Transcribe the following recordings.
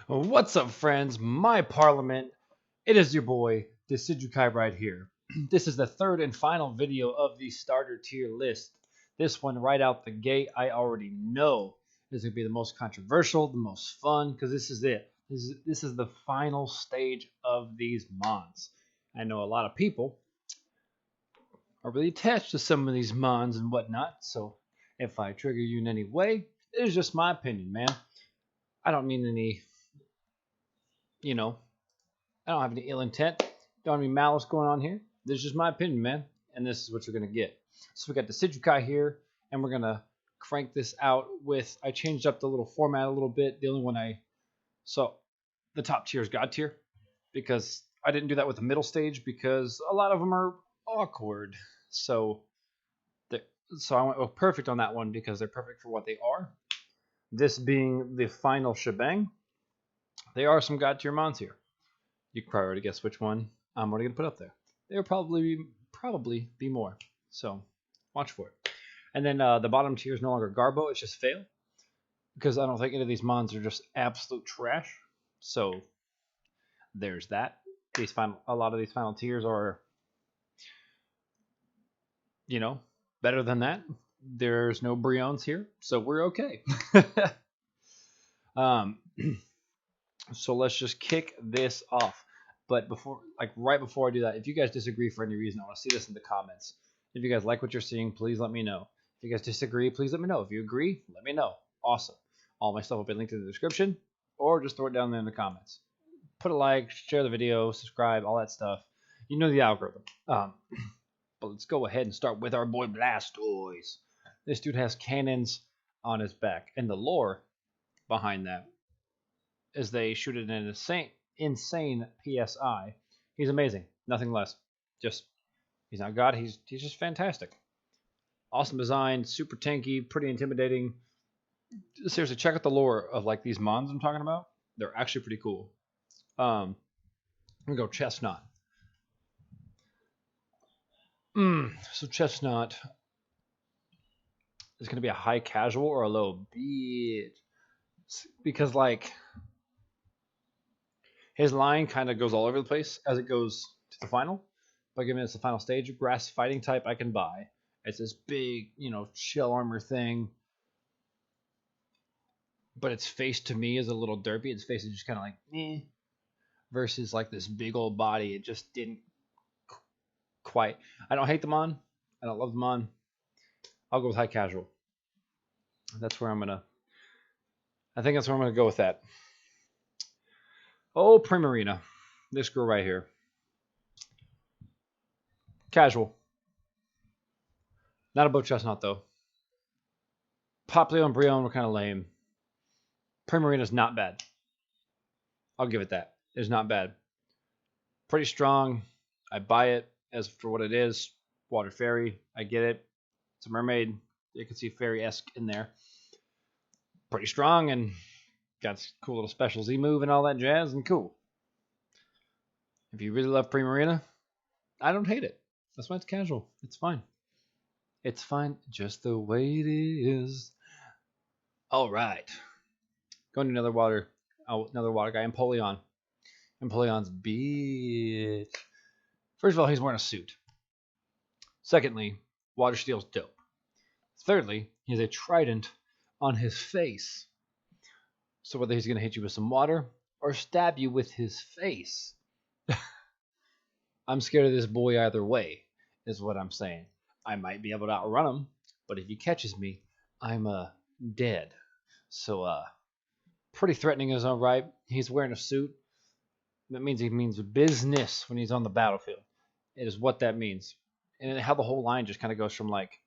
What's up, friends? My Parliament. It is your boy, Decidukai, right here. This is the third and final video of the starter tier list. This one, right out the gate, I already know is going to be the most controversial, the most fun, because this is it. This is the final stage of these mons. I know a lot of people are really attached to some of these mons and whatnot, so if I trigger you in any way, it is just my opinion, man. I don't mean any, you know, I don't have any ill intent. Don't have any malice going on here. This is just my opinion, man. And this is what you're going to get. So we got the Decidukai here, and we're going to crank this out with, I changed up the little format a little bit. The only one so the top tier is God tier, because I didn't do that with the middle stage because a lot of them are awkward. So, so I went with perfect on that one because they're perfect for what they are. This being the final shebang, there are some God tier mons here. You can probably already guess which one I'm already gonna put up there. There will probably be more. So watch for it. And then the bottom tier is no longer Garbo, it's just Fail. Because I don't think any of these mons are just absolute trash. So there's that. A lot of these final tiers are, better than that. There's no Brionnes here, so we're okay. um, so let's just kick this off. But right before I do that, if you guys disagree for any reason, I want to see this in the comments. If you guys like what you're seeing, please let me know. If you guys disagree, please let me know. If you agree, let me know. Awesome. All my stuff will be linked in the description, or just throw it down there in the comments. Put a like, share the video, subscribe, all that stuff. You know the algorithm. But let's go ahead and start with our boy Blastoise. This dude has cannons on his back, and the lore behind that is they shoot it in an insane PSI. He's amazing. Nothing less. He's not God. He's just fantastic. Awesome design, super tanky, pretty intimidating. Seriously, check out the lore of like these mons I'm talking about. They're actually pretty cool. I'm gonna go Chestnut. So Chestnut is gonna be a high casual or a low beat, because like his line kind of goes all over the place as it goes to the final. But given it's the final stage, grass fighting type I can buy. It's this big, shell armor thing. But its face to me is a little derpy. Its face is just kind of like, eh. Versus like this big old body. It just didn't quite. I don't hate them on. I don't love them on. I'll go with high casual. I think that's where I'm gonna go with that. Oh, Primarina. This girl right here. Casual. Not a boat chestnut though. Popplio and Brionne were kind of lame. Primarina's not bad. I'll give it that. It's not bad. Pretty strong. I buy it as for what it is. Water fairy. I get it. It's a mermaid. You can see fairy-esque in there. Pretty strong and got cool little special Z move and all that jazz, and cool. If you really love Primarina, I don't hate it. That's why it's casual. It's fine. It's fine just the way it is. All right. Going to another water guy, Empoleon. Empoleon's bitch. First of all, he's wearing a suit. Secondly, water steel's dope. Thirdly, he has a trident on his face. So whether he's going to hit you with some water or stab you with his face, I'm scared of this boy either way, is what I'm saying. I might be able to outrun him, but if he catches me, I'm dead. So pretty threatening in his own right. He's wearing a suit. That means he means business when he's on the battlefield. It is what that means. And how the whole line just kind of goes from like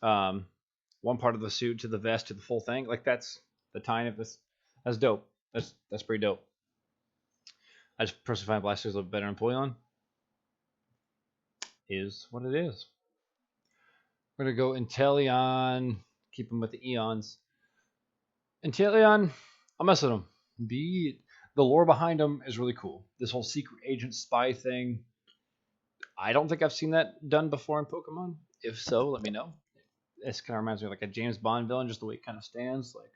one part of the suit to the vest to the full thing. Like that's the tying of this. That's dope. That's pretty dope. I just personally find Blastoise a little better than Empoleon. Is what it is. We're gonna go Inteleon. Keep him with the Eons. Inteleon, I'll mess with him. The lore behind him is really cool. This whole secret agent spy thing. I don't think I've seen that done before in Pokemon. If so, let me know. This kind of reminds me of like a James Bond villain, just the way it kind of stands, like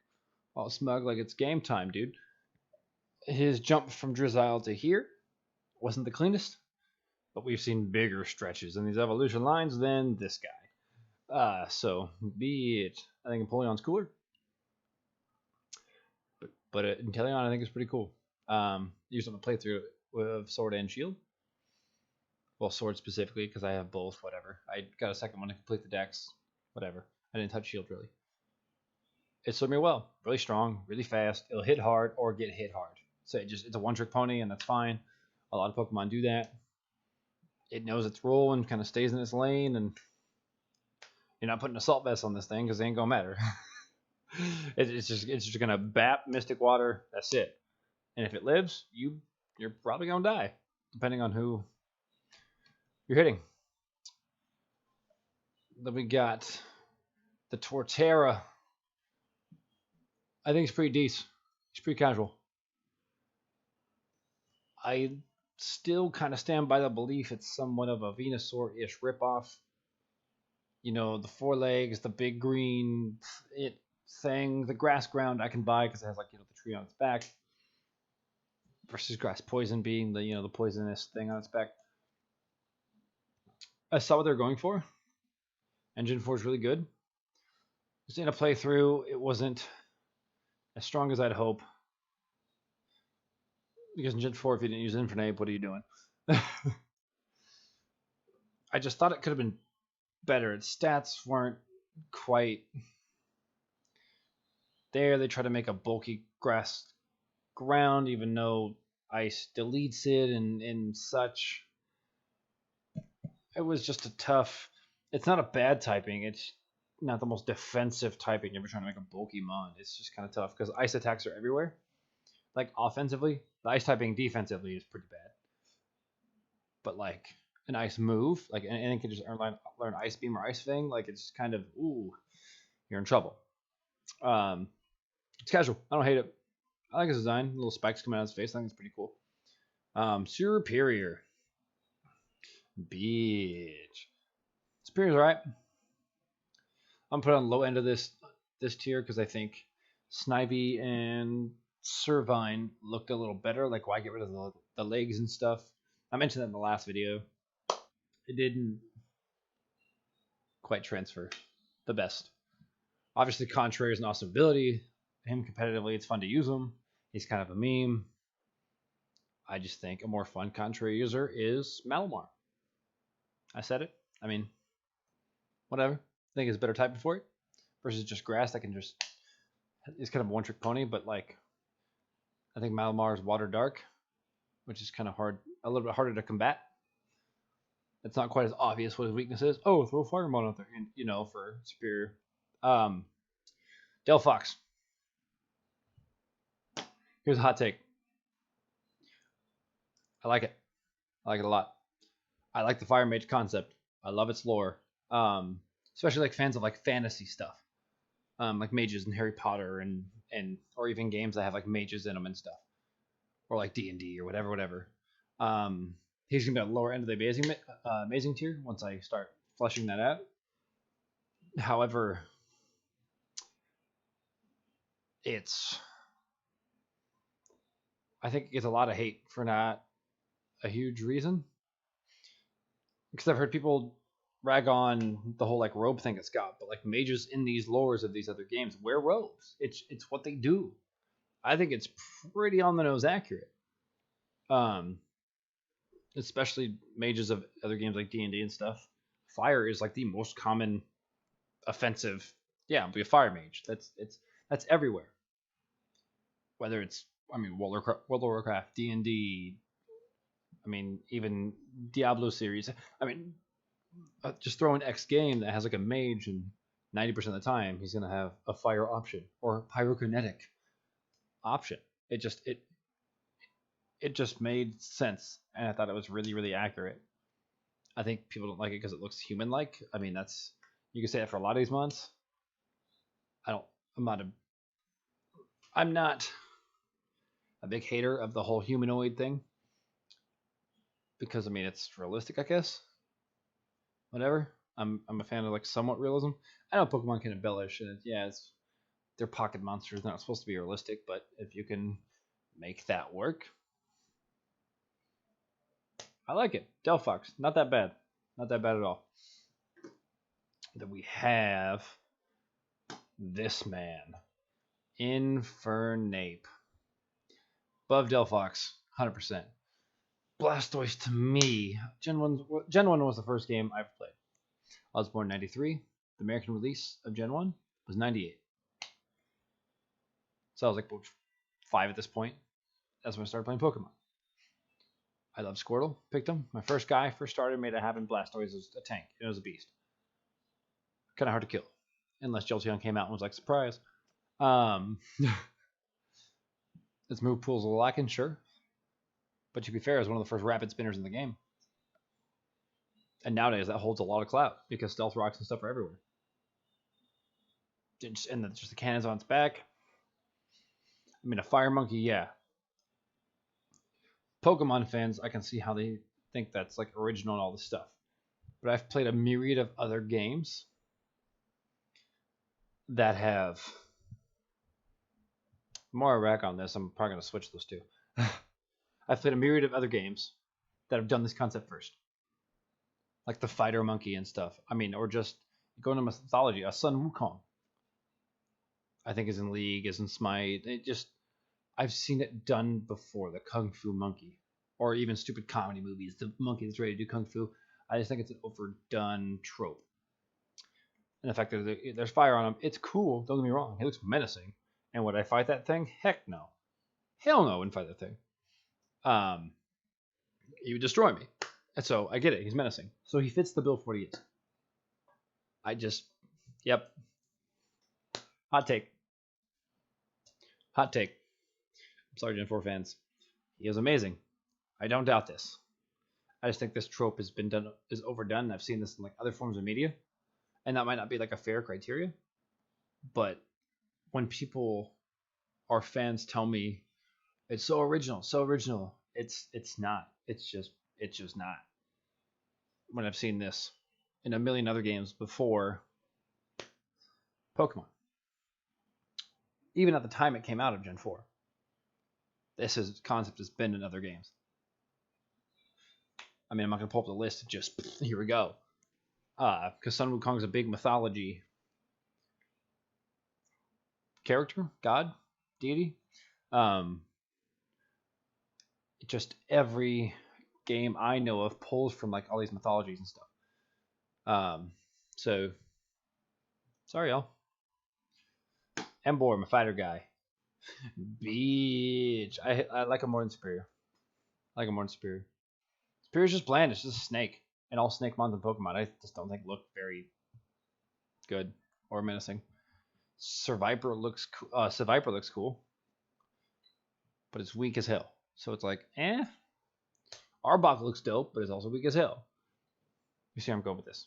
all smug, like it's game time, dude. His jump from Drizzile to here wasn't the cleanest, but we've seen bigger stretches in these evolution lines than this guy. So be it. I think Empoleon's cooler, but Inteleon I think is pretty cool. Used on the playthrough with Sword and Shield. Well, Sword specifically because I have both. Whatever. I got a second one to complete the dex. Whatever. I didn't touch Shield really. It served me well. Really strong, really fast. It'll hit hard or get hit hard. So it's a one-trick pony, and that's fine. A lot of Pokemon do that. It knows its role and kind of stays in its lane, and you're not putting assault vest on this thing because it ain't gonna matter. it's just gonna bap Mystic Water. That's it. And if it lives, you're probably gonna die, depending on who you're hitting. Then we got the Torterra. I think it's pretty decent. It's pretty casual. I still kind of stand by the belief it's somewhat of a Venusaur-ish ripoff. You know, the four legs, the big green thing, the grass ground I can buy because it has like the tree on its back. Versus grass poison being the poisonous thing on its back. I saw what they're going for. Engine 4 is really good. Just in a playthrough, it wasn't as strong as I'd hope. Because in Gen 4, if you didn't use Infernape, what are you doing? I just thought it could have been better. Its stats weren't quite there. They tried to make a bulky grass ground, even though ice deletes it and such. It was just a tough. It's not a bad typing. It's not the most defensive typing. If you're trying to make a bulky mon, it's just kind of tough because ice attacks are everywhere. Like offensively, the ice typing defensively is pretty bad. But like an ice move, like anything can just learn ice beam or ice fang. Like it's kind of you're in trouble. It's casual. I don't hate it. I like his design. Little spikes coming out of his face. I think it's pretty cool. Superior. Bitch. Superior's alright. I'm gonna put on the low end of this tier because I think Snivy and Servine looked a little better. Like, why get rid of the legs and stuff? I mentioned that in the last video. It didn't quite transfer the best. Obviously, Contrary is an awesome ability. Him competitively, it's fun to use him. He's kind of a meme. I just think a more fun Contrary user is Malamar. I said it. I mean, whatever. I think it's better typing for it versus just grass that can just. It's kind of a one-trick pony, but like, I think Malamar is Water Dark, which is kind of hard, a little bit harder to combat. It's not quite as obvious what his weakness is. Oh, throw Firemon out there, for Superior. Delphox. Here's a hot take. I like it. I like it a lot. I like the Fire Mage concept. I love its lore. Especially like fans of like fantasy stuff. Like mages in Harry Potter and or even games that have like mages in them and stuff. Or like D&D or whatever. He's gonna be at the lower end of the amazing tier once I start fleshing that out. However, I think it gets a lot of hate for not a huge reason. Because I've heard people rag on the whole like robe thing it's got, but like mages in these lores of these other games wear robes. It's what they do. I think it's pretty on the nose accurate. Especially mages of other games like D&D and stuff. Fire is like the most common offensive. Yeah, be a fire mage. That's everywhere. Whether it's World of Warcraft, D&D. Even Diablo series. Just throw an X game that has like a mage, and 90% of the time he's gonna have a fire option or pyrokinetic option. It just made sense, and I thought it was really, really accurate. I think people don't like it because it looks human-like. That's you can say that for a lot of these mons. I'm not a big hater of the whole humanoid thing because it's realistic, I guess. Whatever. I'm a fan of like somewhat realism. I know Pokemon can embellish, and they're pocket monsters. They're not supposed to be realistic, but if you can Make that work. I like it. Delphox, not that bad. Not that bad at all. Then we have this man. Infernape. Above Delphox, 100%. Blastoise to me. Gen 1 was the first game I've played. I was born in 93. The American release of Gen 1 was 98. So I was like 5 at this point. That's when I started playing Pokemon. I love Squirtle. Picked him. My first guy, first started, made it happen. Blastoise was a tank. It was a beast. Kind of hard to kill. Unless Jolteon came out and was like, surprise. Its move pool's a lacking, sure. But to be fair, it's one of the first rapid spinners in the game. And nowadays, that holds a lot of clout because stealth rocks and stuff are everywhere. And just the cannons on its back. I mean, a fire monkey, yeah. Pokemon fans, I can see how they think that's like original and all this stuff. But I've played a myriad of other games that have more rack on this. I'm probably going to switch those two. I've played a myriad of other games that have done this concept first. Like the fighter monkey and stuff. I mean, or just going to mythology. A Sun Wukong, I think, is in League, is in Smite. I've seen it done before. The Kung Fu monkey. Or even stupid comedy movies. The monkey that's ready to do Kung Fu. I just think it's an overdone trope. And the fact that there's fire on him, it's cool. Don't get me wrong. He looks menacing. And would I fight that thing? Heck no. Hell no, I wouldn't fight that thing. He would destroy me. And so I get it. He's menacing. So he fits the bill for what he is. Yep. Hot take. I'm sorry, Gen 4 fans. He is amazing. I don't doubt this. I just think this trope is overdone. I've seen this in like other forms of media. And that might not be like a fair criteria. But when people or fans tell me it's so original, it's not. It's just not. When I've seen this in a million other games before Pokemon. Even at the time it came out of Gen 4. This concept has been in other games. I mean, I'm not going to pull up the list. Just, here we go. Because Sun Wukong is a big mythology character, god, deity. Just every game I know of pulls from like all these mythologies and stuff. So sorry, y'all. Emboar, my fighter guy. Beach. I like him more than Superior. Superior's just bland. It's just a snake. And all snake mons and Pokemon, I just don't think look very good or menacing. Seviper looks cool. But it's weak as hell. So it's like, Arbok looks dope, but it's also weak as hell. You see where I'm going with this.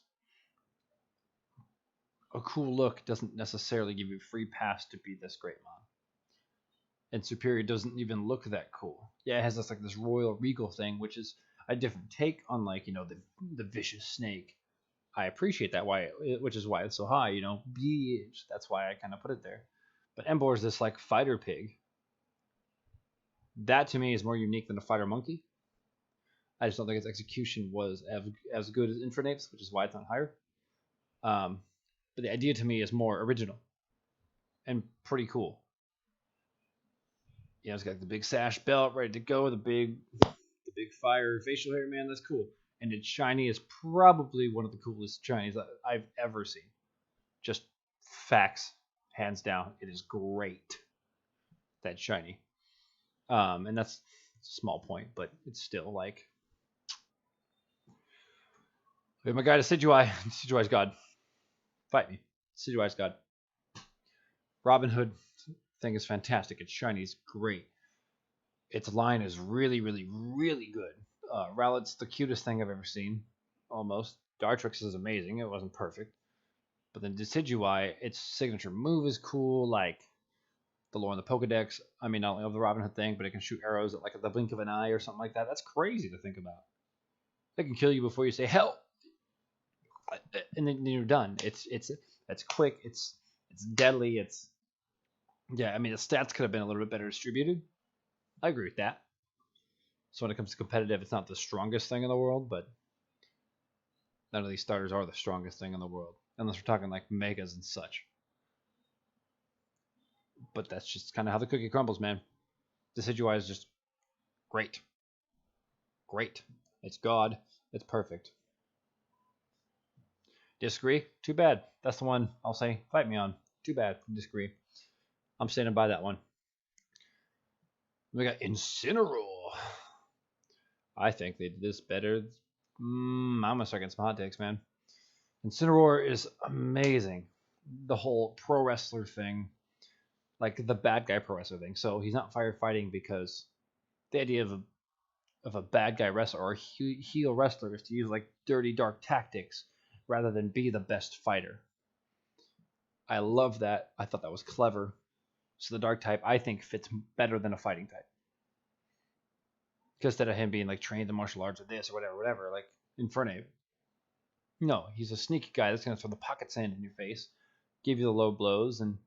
A cool look doesn't necessarily give you a free pass to be this great mon. And Superior doesn't even look that cool. Yeah, it has this royal regal thing, which is a different take on the vicious snake. I appreciate that, which is why it's so high. Beach. That's why I kind of put it there. But Emboar is this like fighter pig. That to me is more unique than a fighter monkey. I just don't think its execution was as good as Infernape's, which is why it's not higher. But the idea to me is more original and pretty cool. It's got the big sash belt ready to go, the big fire facial hair, man. That's cool. And its shiny is probably one of the coolest shinies I've ever seen. Just facts, hands down. It is great. That shiny. And that's a small point, but it's still like. We have my guy to Decidueye. Decidueye's God. Fight me. Decidueye's God. Robin Hood thing is fantastic. Its shiny is great. Its line is really, really, really good. Rowlet's the cutest thing I've ever seen. Almost. Dartrix is amazing. It wasn't perfect. But then Decidueye, its signature move is cool. Like the lore in the Pokedex. I mean, not only of the Robin Hood thing, but it can shoot arrows at the blink of an eye or something like that. That's crazy to think about. It can kill you before you say help. And then you're done. It's quick. It's deadly. I mean, the stats could have been a little bit better distributed. I agree with that. So when it comes to competitive, it's not the strongest thing in the world, but none of these starters are the strongest thing in the world, unless we're talking like megas and such. But that's just kind of how the cookie crumbles, man. Decidueye is just great. Great. It's God. It's perfect. Disagree? Too bad. That's the one I'll say fight me on. Too bad. Disagree. I'm standing by that one. We got Incineroar. I think they did this better. I'm going to start getting some hot takes, man. Incineroar is amazing. The whole pro wrestler thing. Like the bad guy pro wrestler thing. So he's not firefighting because the idea of a bad guy wrestler or a heel wrestler is to use like dirty, dark tactics rather than be the best fighter. I love that. I thought that was clever. So the dark type, I think, fits better than a fighting type. Because instead of him being like trained in martial arts or this or whatever, like Infernape. No, he's a sneaky guy that's going to throw the pocket sand in your face, give you the low blows, and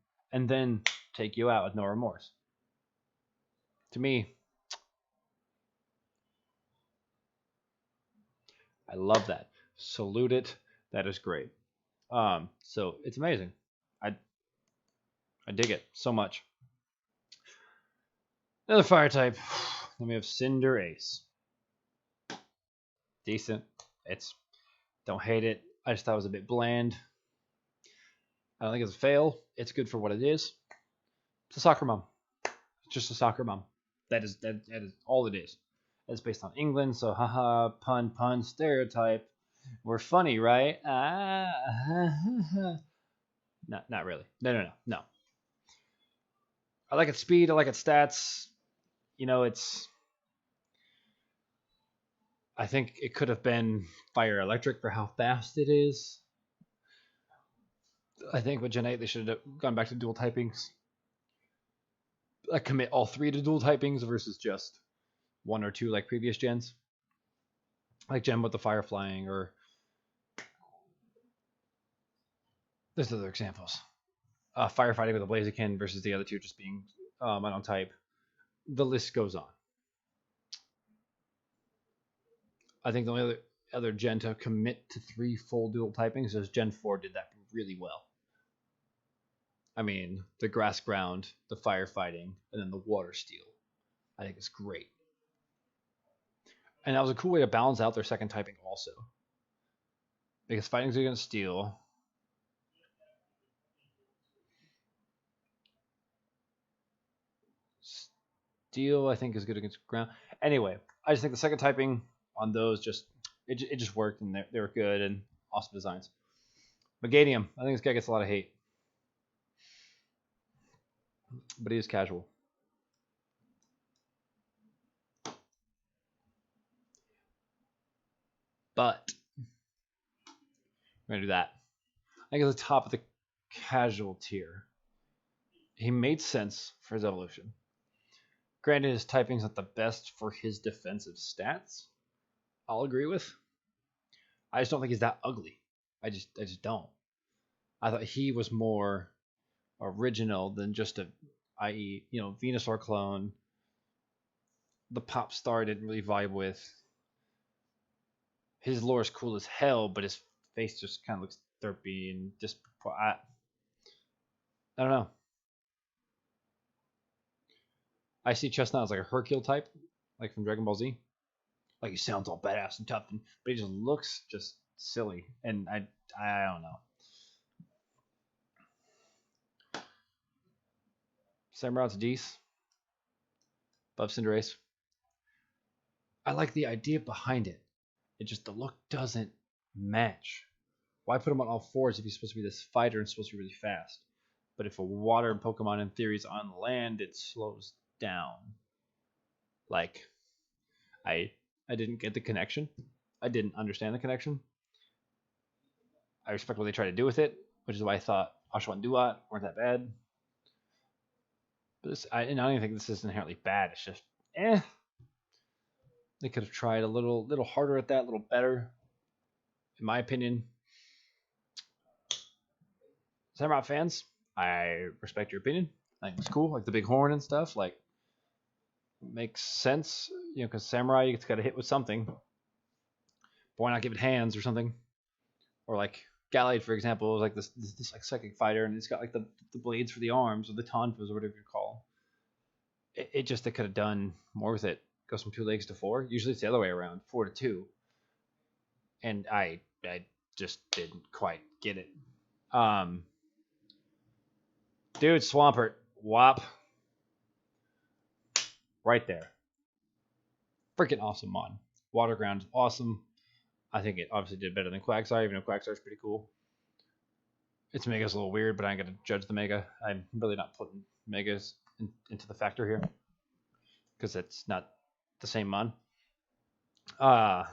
then take you out with no remorse. To me, I love that. Salute it. That is great. So it's amazing. I dig it so much. Another fire type. Then we have Cinderace. Decent. It's don't hate it. I just thought it was a bit bland. I don't think it's a fail. It's good for what it is. It's a soccer mom. It's just a soccer mom. That is all it is. It's based on England, so haha, pun, stereotype. We're funny, right? No, not really. No. I like its speed. I like its stats. You know, I think it could have been fire electric for how fast it is. I think with Gen 8, they should have gone back to dual typings. Like commit all three to dual typings versus just one or two like previous gens. Like Gen with the fire flying, or there's other examples. Firefighting with a Blaziken versus the other two just being mono type. The list goes on. I think the only other gen to commit to 3 full dual typings is Gen 4 did that really well. I mean, the grass ground, the firefighting, and then the water steel. I think it's great. And that was a cool way to balance out their second typing also. Because fighting's against steel. Steel, I think, is good against ground. Anyway, I just think the second typing on those it just worked, and they were good and awesome designs. Meganium, I think this guy gets a lot of hate, but he is casual. But we're gonna do that. I think at the top of the casual tier, he made sense for his evolution. Granted, his typing's not the best for his defensive stats. I'll agree with. I just don't think he's that ugly. I just don't. I thought he was more original than just i.e., Venusaur clone. The pop star didn't really vibe with. His lore is cool as hell, but his face just kind of looks derpy and just. I don't know. I see Chestnut as like a Hercule type, like from Dragon Ball Z. Like he sounds all badass and tough, but he just looks just silly, and I don't know. Samurot's Dees, above Cinderace. I like the idea behind it. It just the look doesn't match. Why put him on all fours if he's supposed to be this fighter and supposed to be really fast? But if a water Pokemon in theory is on land, it slows down. Like, I didn't get the connection. I didn't understand the connection. I respect what they try to do with it, which is why I thought Oshawott and Duat weren't that bad. But I don't even think this is inherently bad. It's just, They could have tried a little harder at that, a little better, in my opinion. Samurott fans, I respect your opinion. I think it's cool, like the big horn and stuff. Like, Makes sense, you know, because Samurai, you got to hit with something. But why not give it hands or something? Or like Gallade, for example, is like this like psychic fighter, and it's got like the blades for the arms, or the tonfas, or whatever you call them. It just, they could have done more with it. Goes from 2 legs to 4. Usually it's the other way around, 4 to 2. And I just didn't quite get it. Dude, Swampert, wop, right there. Freaking awesome mon. Water Ground, awesome. I think it obviously did better than Quagsire, even though Quagsire's pretty cool. Its Mega's a little weird, but I ain't gonna judge the Mega. I'm really not putting Megas into the factor here because it's not the same mon. I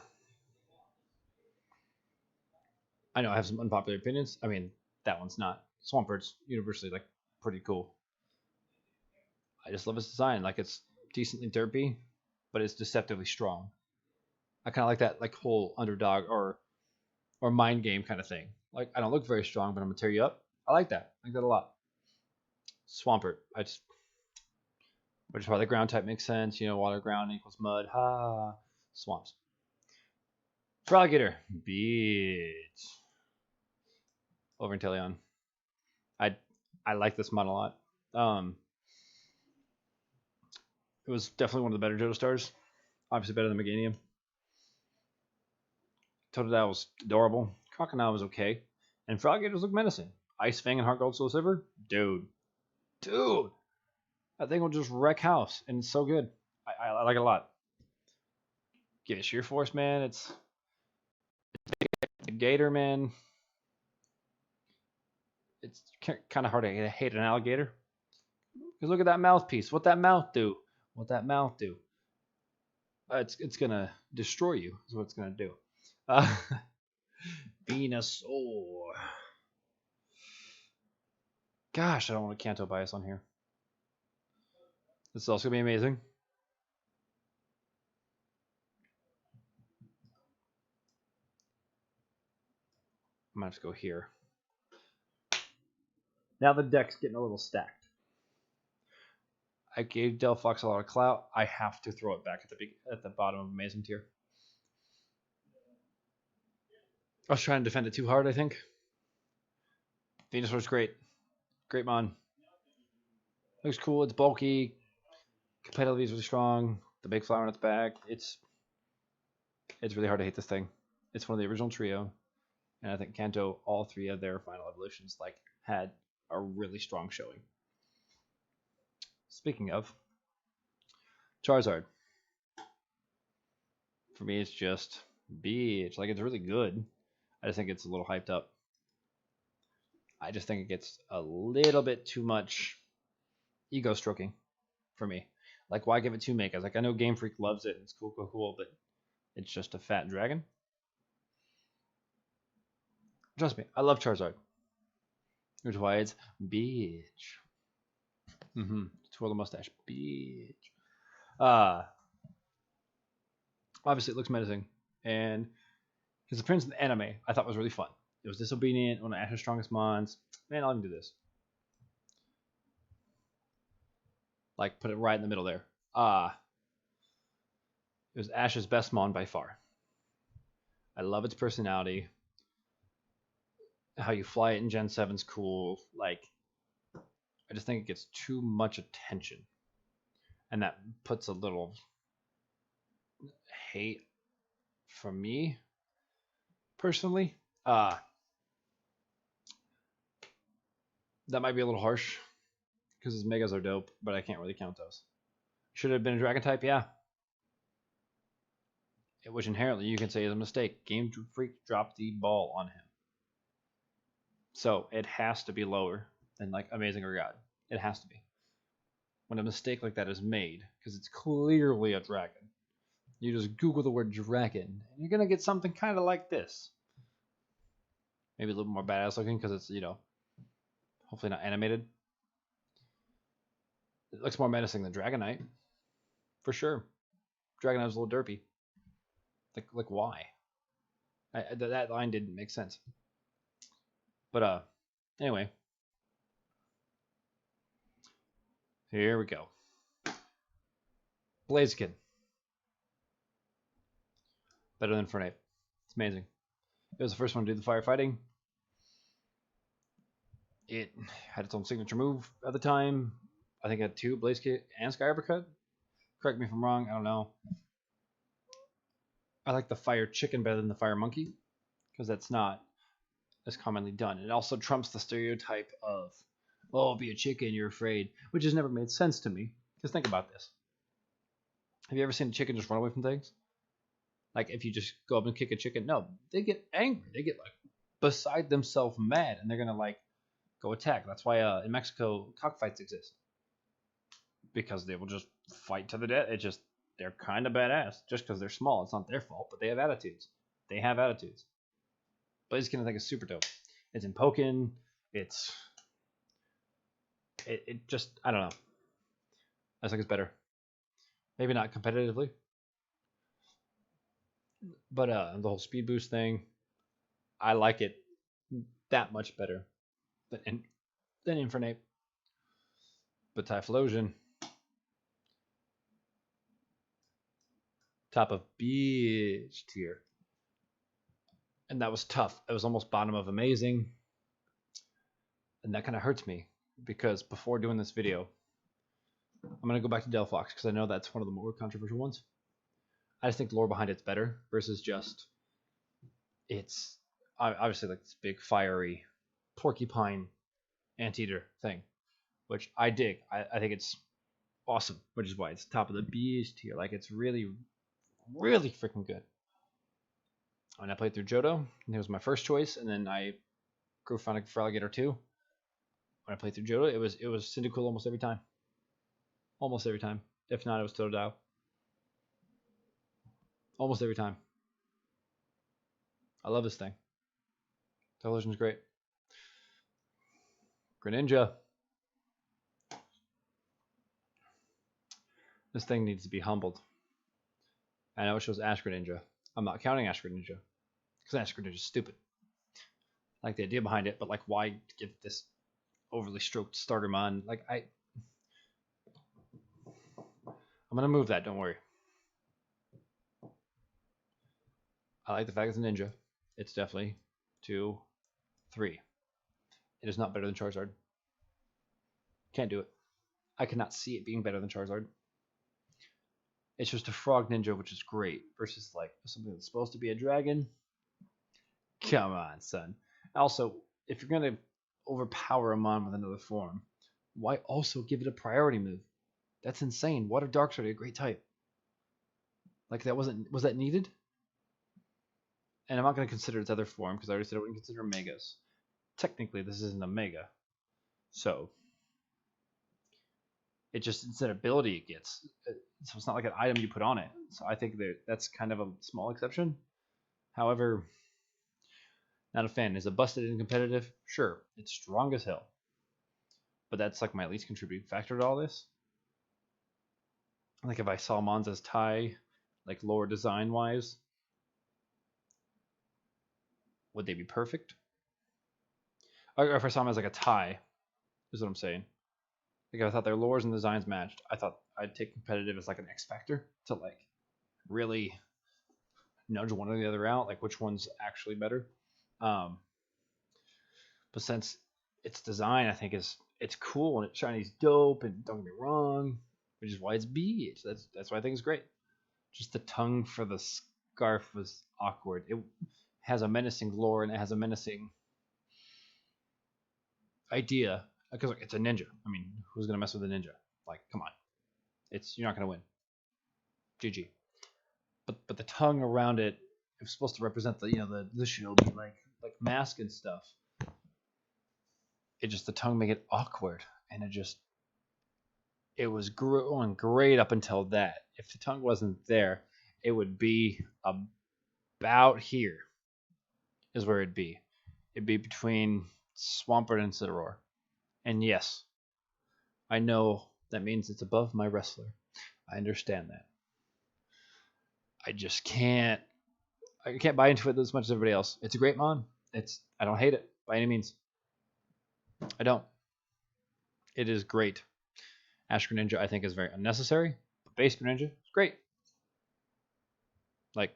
know I have some unpopular opinions. I mean, that one's not. Swampert's universally like pretty cool. I just love its design. Like, it's decently derpy, but it's deceptively strong. I kind of like that, like, whole underdog or mind game kind of thing. Like, I don't look very strong, but I'm gonna tear you up. I like that. I like that a lot. Swampert, which is why the ground type makes sense. You know, water ground equals mud. Ha, swamps. Froligator, bitch. Over Inteleon. I like this mod a lot. It was definitely one of the better Johto stars. Obviously better than Meganium. Totodile was adorable. Crocodile was okay. And Froligators look menacing. Ice Fang and Heart Gold Soul Silver? Dude. That thing will just wreck house. And it's so good. I like it a lot. Give it Sheer Force, man. It's a gator, man. It's kind of hard to hate an alligator. Because look at that mouthpiece. What that mouth do? It's gonna destroy you. Is what it's gonna do. Venusaur. Gosh, I don't want a Kanto bias on here. This is also gonna be amazing. I might have to go here. Now the deck's getting a little stacked. I gave Delphox a lot of clout. I have to throw it back at the bottom of Amazing Tier. I was trying to defend it too hard, I think. Venusaur's great. Great mon. Looks cool. It's bulky. Competitively is really strong. The big flower on its back. It's really hard to hate this thing. It's one of the original trio. And I think Kanto, all 3 of their final evolutions, like, had a really strong showing. Speaking of, Charizard. For me, it's just bitch. Like, it's really good. I just think it's a little hyped up. I just think it gets a little bit too much ego stroking for me. Like, why give it 2 megas? Like, I know Game Freak loves it. It's cool, but it's just a fat dragon. Trust me, I love Charizard. Which is why it's bitch. Twirl the mustache, bitch. Obviously it looks menacing, and his appearance in the anime I thought was really fun. It was disobedient, one of Ash's strongest mons. Man, I'll even do this. Like, put it right in the middle there. It was Ash's best mon by far. I love its personality. How you fly it in Gen 7's cool. Like, I just think it gets too much attention. And that puts a little hate from me, personally. That might be a little harsh, because his megas are dope, but I can't really count those. Should it have been a dragon type? Yeah. Which inherently you can say is a mistake. Game Freak dropped the ball on him. So it has to be lower than, like, Amazing or God. It has to be. When a mistake like that is made, because it's clearly a dragon, you just Google the word dragon, and you're going to get something kind of like this. Maybe a little more badass looking, because it's, you know, hopefully not animated. It looks more menacing than Dragonite. For sure. Dragonite's a little derpy. Like why? That line didn't make sense. But, anyway. Here we go. Blaziken. Better than Fernape. It's amazing. It was the first one to do the firefighting. It had its own signature move at the time. I think it had 2, Blaziken and Sky Uppercut. Correct me if I'm wrong, I don't know. I like the Fire Chicken better than the Fire Monkey, because that's not as commonly done. It also trumps the stereotype of, oh, be a chicken, you're afraid, which has never made sense to me. Because think about this. Have you ever seen a chicken just run away from things? Like, if you just go up and kick a chicken, no, they get angry. They get, like, beside themselves mad, and they're going to, like, go attack. That's why in Mexico, cockfights exist. Because they will just fight to the death. They're kind of badass. Just because they're small, it's not their fault, but they have attitudes. They have attitudes. Blaziken, I think, is super dope. It's in Pokken. It just, I don't know. I think it's better. Maybe not competitively. But the whole speed boost thing, I like it that much better than Infernape. But Typhlosion, top of bitch tier. And that was tough. It was almost bottom of amazing. And that kind of hurts me because before doing this video, I'm going to go back to Delphox because I know that's one of the more controversial ones. I just think the lore behind it's better versus just it's obviously like this big fiery porcupine anteater thing, which I dig. I think it's awesome, which is why it's top of the beast tier. Like, it's really, really freaking good. And I played through Johto, and it was my first choice, and then I grew Feraligatr 2. When I played through Johto, it was Cyndaquil almost every time. Almost every time. If not, it was Totodile. Almost every time. I love this thing. Television's great. Greninja. This thing needs to be humbled. I know it shows Ash Greninja. I'm not counting Ash Greninja. Because Ash Greninja is stupid. I like the idea behind it, but like, why give this overly stroked Startermon? Like, I'm gonna move that, don't worry. I like the fact it's a ninja. It's definitely 2, 3. It is not better than Charizard. Can't do it. I cannot see it being better than Charizard. It's just a frog ninja, which is great, versus like something that's supposed to be a dragon. Come on, son. Also, if you're gonna overpower a mon with another form, why also give it a priority move? That's insane. Water Dark's already a great type. Like, was that needed? And I'm not gonna consider its other form because I already said I wouldn't consider megas. Technically, this isn't a mega, so it just, it's an ability it gets. So it's not like an item you put on it. So I think that's kind of a small exception. However, not a fan. Is it busted in competitive? Sure. It's strong as hell. But that's like my least contributing factor to all this. Like, if I saw Mons as tie, like lore design wise, would they be perfect? Or if I saw them as like a tie, is what I'm saying. Like, if I thought their lores and designs matched, I thought I'd take competitive as like an X factor to like really nudge one or the other out, like which one's actually better. But since its design, I think it's cool and its shiny's dope, and don't get me wrong, which is why it's B. That's why I think it's great. Just the tongue for the scarf was awkward. It has a menacing lore and it has a menacing idea because it's a ninja. I mean, who's gonna mess with a ninja? Like, come on, you're not gonna win. GG. But the tongue around it, it's supposed to represent the shinobi like mask and stuff. It just, the tongue make it awkward, and it was growing great up until that. If the tongue wasn't there, it would be about here is where it'd be. It'd be between Swampert and Incineroar. And yes, I know that means it's above my wrestler. I understand that. I just can't buy into it as much as everybody else. It's a great mon. I don't hate it by any means. I don't. It is great. Ash Greninja, I think, is very unnecessary. base Greninja, it's great. Like,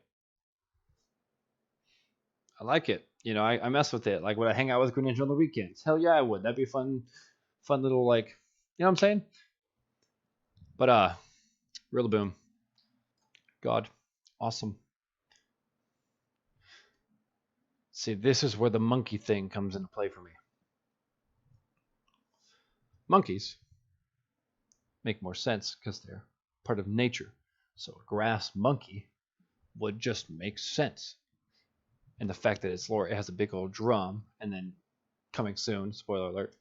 I like it. You know, I mess with it. Like, would I hang out with Greninja on the weekends? Hell yeah, I would. That'd be fun little, like, you know what I'm saying? But Rillaboom, God, awesome. See, this is where the monkey thing comes into play for me. Monkeys make more sense because they're part of nature. So a grass monkey would just make sense. And the fact that its lore, it has a big old drum, and then coming soon, spoiler alert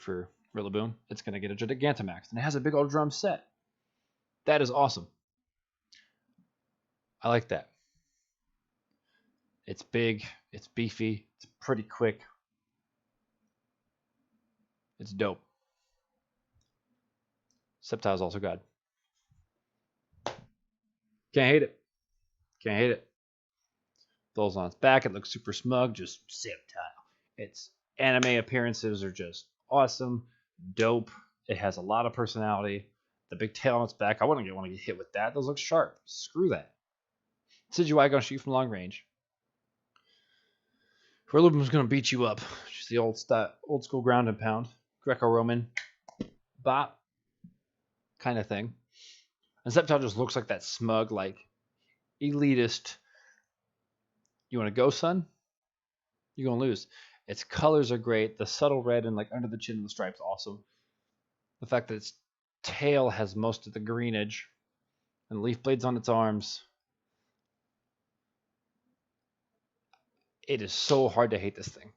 for Rillaboom, it's going to get a Gigantamax, and it has a big old drum set. That is awesome. I like that. It's big, it's beefy, it's pretty quick. It's dope. Sceptile's also good. Can't hate it. Can't hate it. Those on its back, it looks super smug, just Sceptile. Its anime appearances are just awesome, dope. It has a lot of personality. The big tail on its back, I wouldn't want to get hit with that. Those look sharp. Screw that. Decidueye gonna shoot from long range. Rillaboom's gonna beat you up. Just the old school ground and pound, Greco-Roman, bop kind of thing. And Sceptile just looks like that smug, like elitist. You want to go, son? You're gonna lose. Its colors are great. The subtle red and like under the chin and the stripes, awesome. The fact that its tail has most of the greenage and leaf blades on its arms. It is so hard to hate this thing.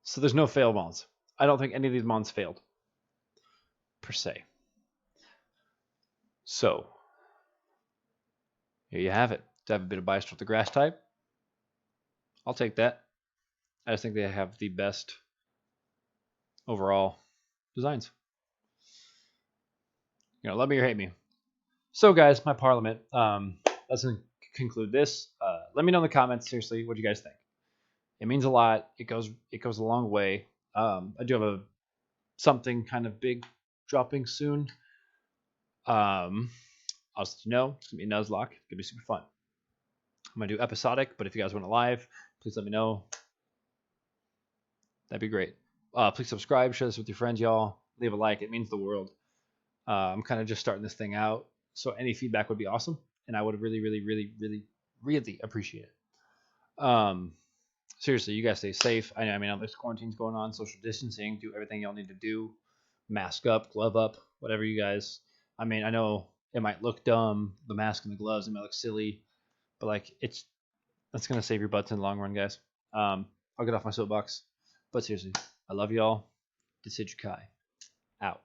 So there's no fail mons. I don't think any of these mons failed, per se. So, here you have it. To have a bit of bias with the grass type, I'll take that. I just think they have the best overall designs. You know, love me or hate me. So, guys, my Parliament. Let's conclude this. Let me know in the comments, seriously, what do you guys think? It means a lot. It goes a long way. I do have something kind of big dropping soon. I'll let you know. It's gonna be a Nuzlocke. It's gonna be super fun. I'm gonna do episodic, but if you guys want it live, please let me know. That'd be great. Please subscribe, share this with your friends, y'all. Leave a like. It means the world. I'm kind of just starting this thing out, so any feedback would be awesome, and I would really, really, really, really, really appreciate it. Seriously, you guys stay safe. I mean, there's quarantines going on, social distancing. Do everything y'all need to do. Mask up, glove up, whatever you guys. I mean, I know it might look dumb, the mask and the gloves. It might look silly, but like that's gonna save your butts in the long run, guys. I'll get off my soapbox, but seriously, I love y'all. Decidueye out.